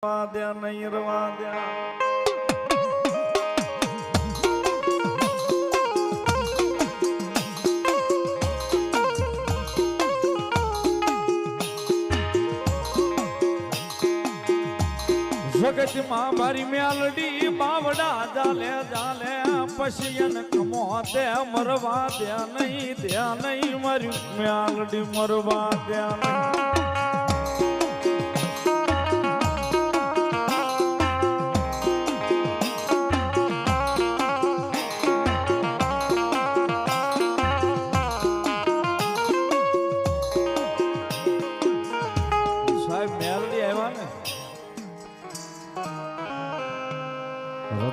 વાદ્યા નહીં રવાદ્યા જગતમાં મારી મેલડી બાવડા જાલે જાલે પશિયન કમો દે મરવા દ્યા નહીં મારી મેલડી મરવા દ્યા નહીં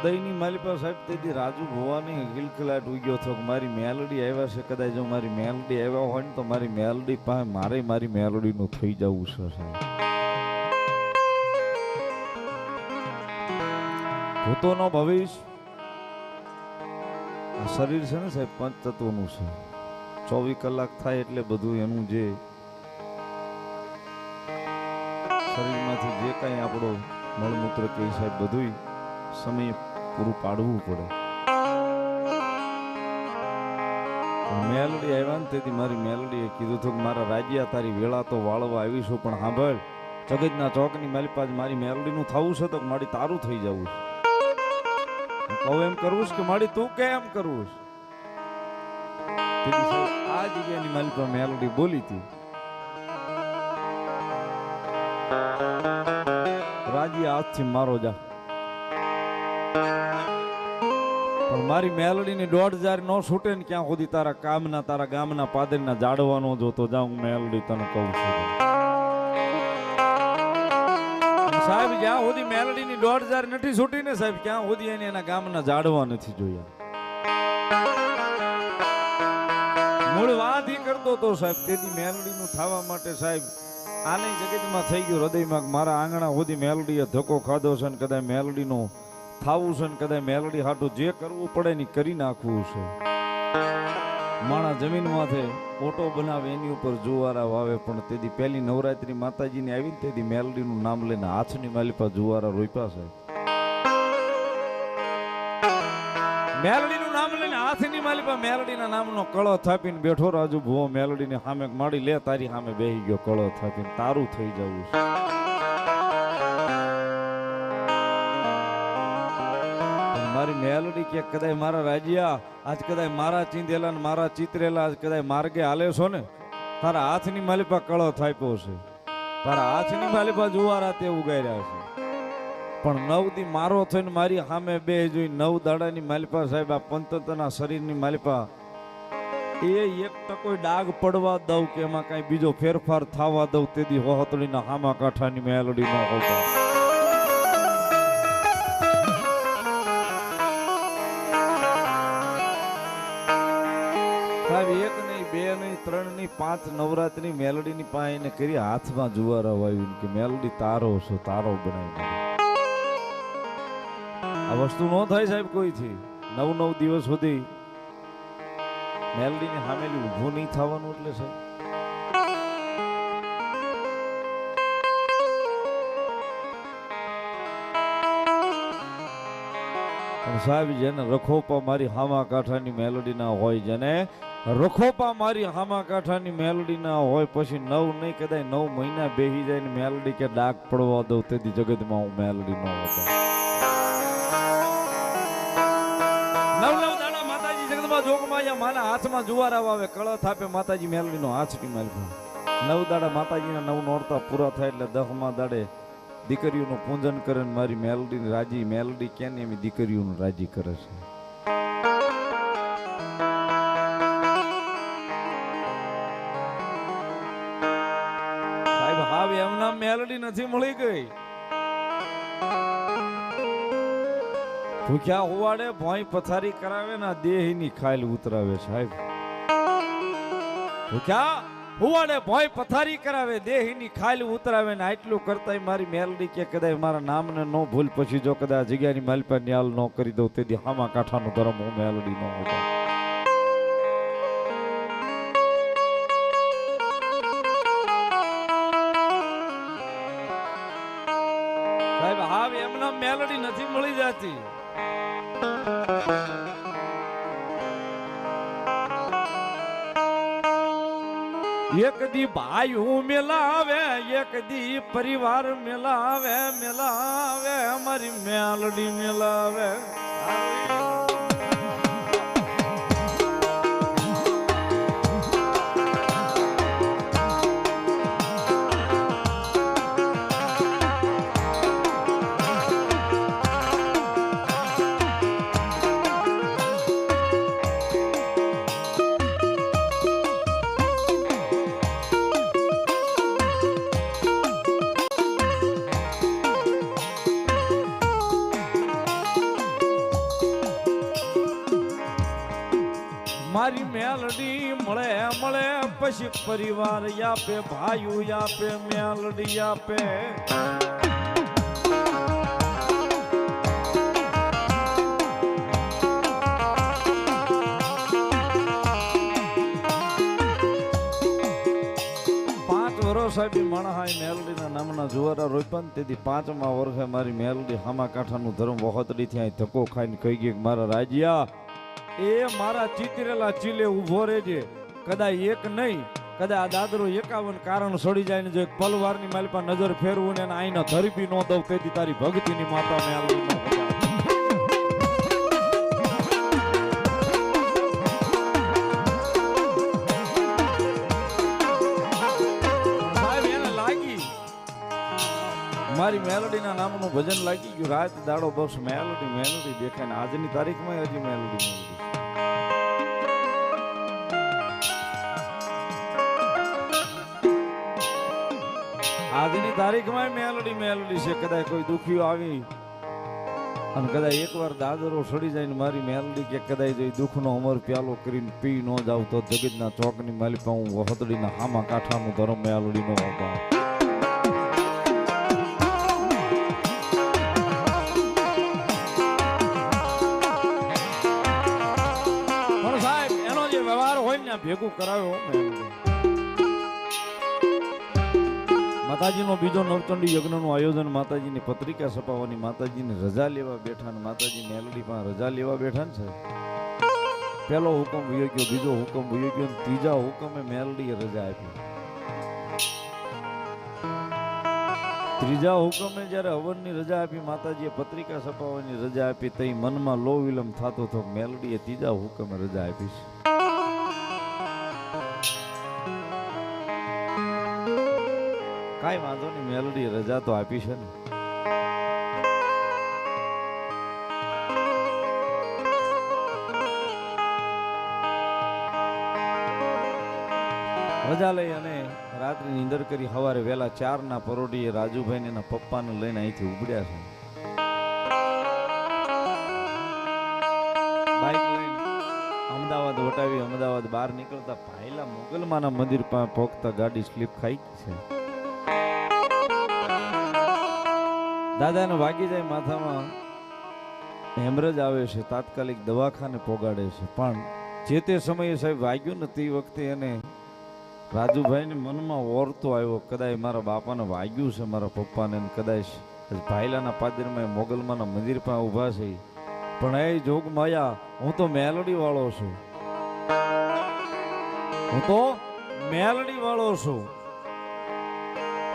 હૃદયની માલિપા સાહેબ તેથી રાજુ ભવાની કિલકલાટ ઉગ્યો હતો કે મારી મેલડી આવ્યા છે. કદાચ જો મારી મેલડી આવ્યા હોય ને તો મારી મેલડી પાસે મારી મેલડીનું થઈ જવું છે સાહેબ. ભૂતોનો ભવિષ્ય શરીર છે ને સાહેબ પંચ તત્વનું છે. 24 કલાક થાય એટલે બધું એનું જે શરીરમાંથી જે કાંઈ આપણો મળમૂત્ર કે સાહેબ બધું સમય પૂરું પાડવું પડે. મેલડી આવ્યા ને તેથી મારી મેલડીએ કીધું હતું કે મારા રાજ્યા તારી વેળા તો વાળવા આવીશું, પણ સાંભળ જગતના ચોકની માલિપા મારી મેલડીનું થવું છે તો મારી તારું થઈ જવું છે. કહું એમ કરવું છે કે મારી તું કેમ કરવું છે? આ જગ્યાની માલિપા મેલડી બોલી હતી. રાજી હાથથી મારો જા, પણ મારી મેલડીની 1000 નો છૂટે ને ક્યાં સુધી તારા કામના તારા ગામના પાદરના જાડવાનો જોતો જાઉં મેલડી તને કહું છું સાહેબ. જ્યાં સુધી મેલડીની 1000 નથી છૂટી ને સાહેબ ક્યાં સુધી એને એના ગામના જાડવા નથી જોયા. મૂળ વાત ઈ કરતો તો સાહેબ તેથી મેલડીનું થવા માટે સાહેબ આને જગતમાં થઈ ગયું હૃદયમાં મારા આંગણા સુધી મેલડીએ ધક્કો ખાધો છે ને કદાચ મેલડીનો થાવું છે ને કદાચ મેલડી હાટું જે કરવું પડે ને કરી નાખવું છે. માણા જમીનમાંથી ઓટો બનાવે એની ઉપર જુવારા વાવે, પણ તેથી પહેલી નવરાત્રી માતાજીની આવી ને તેથી મેલડીનું નામ લઈને હાથની માલિપા જુવારા રોપ્યા છે. મેલડીનું નામ લઈને હાથની માલિપા મેલડીના નામનો કળો થાપીને બેઠો રાજુ ભુવો મેલડીને સામે માડી લે તારી સામે બેહી ગયો કળો થાપીને તારું થઈ જવું છે. મારી મેલડી કે કદાચ મારા રાજ્યા આજ કદાચ મારા ચીંધેલા ને મારા ચિતરેલા આજ કદાચ માર્ગે હાલે છો ને તારા હાથની માલિપા કળો થાપ્યો છે, તારા હાથની માલિપા જુવારા તે ઉગાડ્યા છે. પણ 9 દી મારો થઈને મારી સામે બે જોઈ 9 દાડાની માલિપા સાહેબ આ પંતના શરીરની માલિપા એ એક ટકોય ડાઘ પડવા દઉં કે એમાં કઈ બીજો ફેરફાર થવા દઉં તેથી હોહતડીના હામા કાંઠાની મેલડી ન હોતા. એક નહીં બે નહીં 3 નહીં 5 નવરાત્રી મેલડીની પાસે કરી હાથમાં જુવારા વાવી કે મેલડી તારો છો તારો બનાવી. આ વસ્તુ ન થાય સાહેબ કોઈથી. 9 દિવસ સુધી મેલડીની સામેલી ઊભું નહીં થવાનું એટલે સાહેબ સાહેબ જેને રખોપા મારી હામા કાંઠાની મેલડી ના હોય, જેને રખોપા મારી હામા કાંઠાની મેલડી ના હોય પછી 9 નહીં કદાચ 9 મહિના બેહી જાય ને મેલડી કે ડાક પડવા દઉં તેથી જગતમાં હું મેલડી ન હતો. 9 દાડા માતાજી જગતમાં જોગમાં માના હાથમાં જુવારા વાવે કળો થાપે માતાજી મેલડીનો હાથ મારી 9 દાડા માતાજીના 9 નોરતા પૂરા થાય એટલે 10મા દાડે દીકરીઓનું પૂજન કરે ને મારી મેલડી રાજી મેલડી કેને એમ દીકરીઓનું રાજી કરે છે. સાહેબ હાવ એમના મેલડી નથી મળી ગઈ. ભૂખ્યા હોવાડે ભોંય પથારી કરાવે ને દેહની ખાઈલ ઉતરાવે સાહેબ. ભૂખ્યા હુવાડે ભોય પથારી કરાવે દેહીની ખાલી ઉતરાવે ને આટલું કરતા મારી મેલડી કે કદાચ મારા નામને નો ભૂલ પછી જો કદાચ જગ્યાની માલિપા ન્યાલ નો કરી દઉં તેથી હામા કાંઠાનું ધર્મ હું મેલડી નો હતો. સાહેબ હાવ એમના મેલડી નથી મળી જતી. એક દી ભાઈ હું મેલાવે, એક દી પરિવાર મેલાવે, મેલાવે અમારી મેલડી મેલાવે. મારી મેલડી મળે મળે પછી પરિવાર આપે, ભાઈઓ આપે, મેલડી આપે. 5 વર્ષ આવી માણહાઈ મેલડીના નામના જુવારા રોપ્યા ને તેથી 5મા વર્ષે મારી મેલડી હામા કાંઠાનું ધર્મ વખતડી ત્યાં ધક્કો ખાઈને કહી ગઈ કે મારા રાજ્યા એ મારા ચિતરેલા ચીલે ઉભો રહેજે. કદાચ એક નહીં, કદાચ આ દાદરો 51 કારણ સડી જાય ને જો એક પલવારની માલપા નજર ફેરવું ને આઈના ધરબી નો દઉં તેથી તારી ભક્તિની માતા મેલડી નો. સાહેબ એને લાગી મારી મેલડીના નામનું ભજન લાગી ગયું. રાત દાડો બસ મેલડી મેલડી દેખાય ને આજની તારીખમાં હજી મેલડી મેલડી. આજની તારીખમાં મેલડી મેલડી છે. કદાચ કોઈ દુખીઓ આવી અને કદાચ એકવાર દાદરો સડી જાય ને મારી મેલડી કે કદાચ જો દુઃખનો અમર પ્યાલો કરીને પી ન જાવ તો જગતના ચોકની માલિપા હું વહતડીના હામા કાંઠાનું ધર્મ મેલડી નો હોપા. પણ સાહેબ એનો જે વ્યવહાર હોય ને ભેગું કરાવ્યો માતાજીનો બીજો નવચંડી યજ્ઞનું આયોજન, માતાજીની પત્રિકા છપાવવાની, માતાજીની રજા લેવા બેઠા ને માતાજી મેલડી પાસે રજા લેવા બેઠા ને છે. પહેલો હુકમ વયો ગયો, બીજો હુકમ વયો ગયો, ત્રીજા હુકમે મેલડીએ રજા આપી. ત્રીજા હુકમે જ્યારે હવનની રજા આપી, માતાજીએ પત્રિકા છપાવવાની રજા આપી, તઈ મનમાં લો વિલંબ થતો હતો. મેલડીએ ત્રીજા હુકમે રજા આપી છે. કાઈ વાંધો નહીં, મેલડી રજા તો આપી છે ને. રજા લઈ અને રાત્રિ નીંદર કરી સવારે વહેલા 4ના પરોઢીએ રાજુભાઈ એના પપ્પાને લઈને અહીંથી ઉપડ્યા છે. બાઇક લઈને અમદાવાદ વટાવી અમદાવાદ બહાર નીકળતા ભાઈલા મોગલમાના મંદિર પાસે પહોંચતા ગાડી સ્લીપ ખાઈ છે. દાદાને વાગી જાય માથામાં, હેમરેજ આવે છે, તાત્કાલિક દવાખાને પોગાડે છે. પણ જે તે સમયે સાહેબ વાગ્યું ને તે વખતે એને રાજુભાઈને મનમાં ઓરતો આવ્યો કદાચ મારા બાપાને વાગ્યું છે, મારા પપ્પાને, કદાચ ભાઈલાના પાદરમાં મોગલમાના મંદિર પાસે ઊભા છે. પણ એ જોગ માયા, હું તો મેલડી વાળો છું, હું તો મેલડી વાળો છું.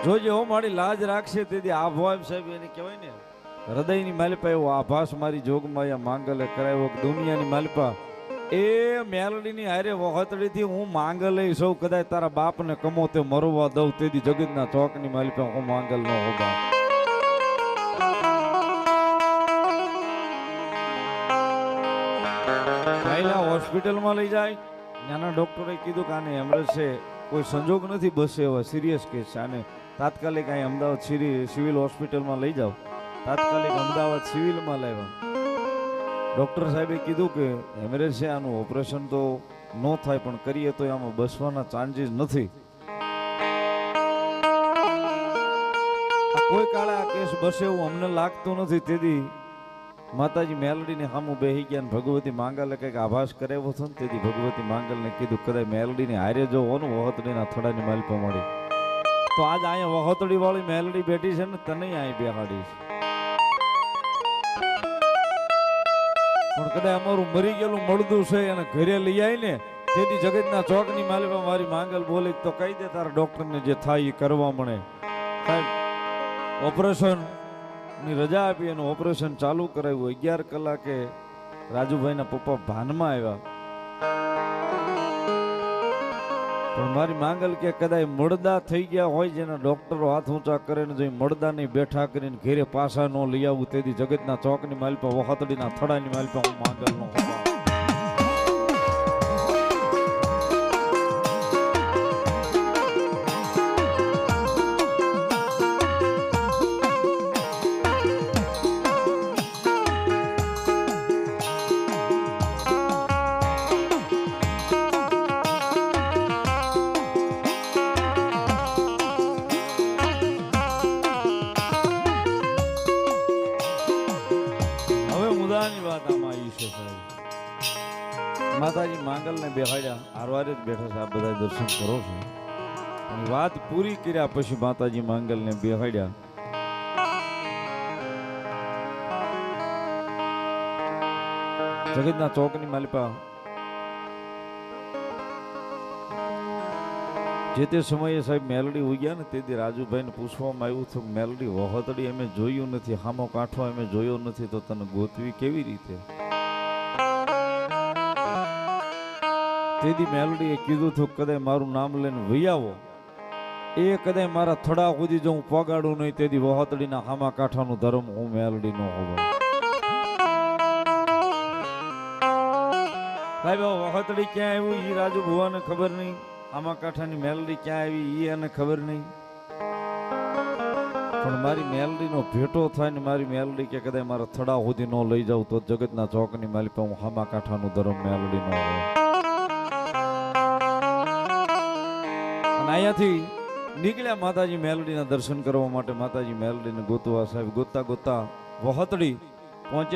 જોજે હો મારી લાજ રાખશે તેથી આભાવ સાહેબ એને કહેવાય ને હૃદયની માલિપા એવો આભાસ મારી જોગમાયા માંગલે કરાવ્યો. દુનિયાની માલિપા એ મેલડીની હારે વખતડીથી હું માંગલે સૌ કદાચ તારા બાપને કમો તે મરવા દઉં તેથી જગતના ચોકની માલિપા હું માંગલ ન હોગા. પહેલા હોસ્પિટલમાં લઈ જાય, નાના ડોક્ટરે કીધું કે આને હેમરેજ છે, કોઈ સંજોગ નથી, બસ એવા સિરિયસ કેસ છે, આને તાત્કાલિક અહીં અમદાવાદ સિવિલ હોસ્પિટલમાં લઈ જાઓ. તાત્કાલિક અમદાવાદ સિવિલમાં લાવ્યા. ડૉક્ટર સાહેબે કીધું કે હેમરેજ છે, આનું ઓપરેશન તો ન થાય પણ કરીએ તો આમાં બસવાના ચાન્સીસ નથી. કોઈ કાળે આ કેસ બસે એવું અમને લાગતું નથી. તેથી માતાજી મેલડીને સામું બેહી ગયા ને ભગવતી માંગલે કંઈક આભાસ કરાવ્યો હતો ને તેથી ભગવતી માંગલને કીધું કદાચ મેલડીને હારે જો હોનું વહતડીના થડાની માલિપા મળી તો આજ અહીંયા વહતડી વાળી મેલડી બેઠી છે ને તને અહીં બેહાડીશ. પણ કદાચ અમારું મરી ગયેલું મળદું છે અને ઘરે લઈ આવી ને તેથી જગતના ચોકની માલિકા મારી માંગલ બોલી તો કહી દે તારા ડોક્ટરને જે થાય એ કરવા મળે. સાહેબ ઓપરેશન ની રજા આપી એનું ઓપરેશન ચાલુ કરાવ્યું. 11 કલાકે રાજુભાઈના પપ્પા ભાનમાં આવ્યા. પણ મારી માંગલ કે કદાચ મળદા થઈ ગયા હોય જેના ડોક્ટરો હાથ ઊંચા કરે ને જો મળદા નહીં બેઠા કરીને ઘેરે પાછા ન લઈ આવું તેથી જગતના ચોકની માલપા વખતડીના થડાની માલપા હું માંગલ નો માતાજી માંગલને બેહાડ્યા આરવારે જ બેઠા છે. આ બધા દર્શન કરો છો અને વાત પૂરી કર્યા પછી માતાજી માંગલને બેહાડ્યા. જગતના ચોકની માલિપા જે તે સમયે સાહેબ મેલડી ઉગ્યા ને તેથી રાજુભાઈને પૂછવામાં આવ્યું હતું મેલડી વહોતડી અમે જોયું નથી, હામો કાંઠો અમે જોયો નથી તો તને ગોતવી કેવી રીતે? તેથી મેલડીએ કીધું હતું કદાચ મારું નામ લઈને વહી આવો એ કદાચ મારા થડા સુધી જો હું પગાડું નહીં તેથી વહોતડીના હામા કાંઠાનું ધર્મ હું મેલડી નો હોવા. સાહેબ વહોતડી ક્યાં આવ્યું એ રાજુ ભુવાને ખબર નહીં, હામા કાંઠાની મેલડી ક્યાં આવી એ એને ખબર નહીં. પણ મારી મેલડી નો ભેટો થાય ને મારી મેલડી કે કદાચ મારા થડા સુધી નો લઈ જાઉં તો જગતના ચોકની માલી પર હું હામા કાંઠાનું ધર્મ મેલડી નો હોય. અહીંયાથી નીકળ્યા માતાજી મેલડીના દર્શન કરવા માટે. માતાજી મેલડીને ગોતવા સાહેબ ગોતતા ગોતતા વહોતડી પહોંચ્યા.